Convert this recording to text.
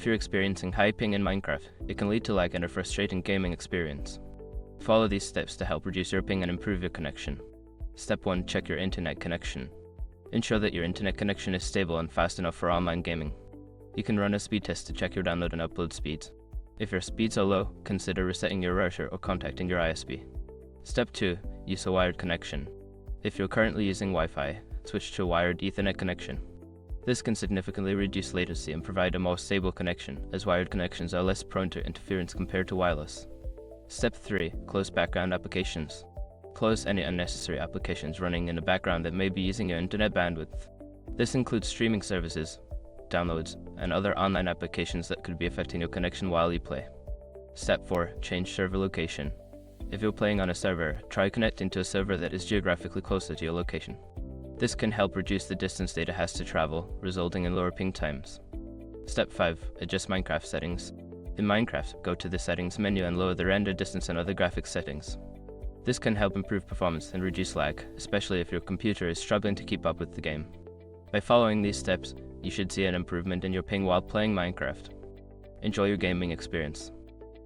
you're experiencing high ping in Minecraft, it can lead to lag and a frustrating gaming experience. Follow these steps to help reduce your ping and improve your connection. Step 1. Check your internet connection. Ensure that your internet connection is stable and fast enough for online gaming. You can run a speed test to check your download and upload speeds. If your speeds are low, consider resetting your router or contacting your ISP. Step 2. Use a wired connection. If you're currently using Wi-Fi, switch to a wired Ethernet connection. This can significantly reduce latency and provide a more stable connection, as wired connections are less prone to interference compared to wireless. Step 3. Close background applications. Close any unnecessary applications running in the background that may be using your internet bandwidth. This includes streaming services, downloads, and other online applications that could be affecting your connection while you play. Step 4. Change server location. If you're playing on a server, try connecting to a server that is geographically closer to your location. This can help reduce the distance data has to travel, resulting in lower ping times. Step 5. Adjust Minecraft settings. In Minecraft, go to the Settings menu and lower the render distance and other graphics settings. This can help improve performance and reduce lag, especially if your computer is struggling to keep up with the game. By following these steps, you should see an improvement in your ping while playing Minecraft. Enjoy your gaming experience.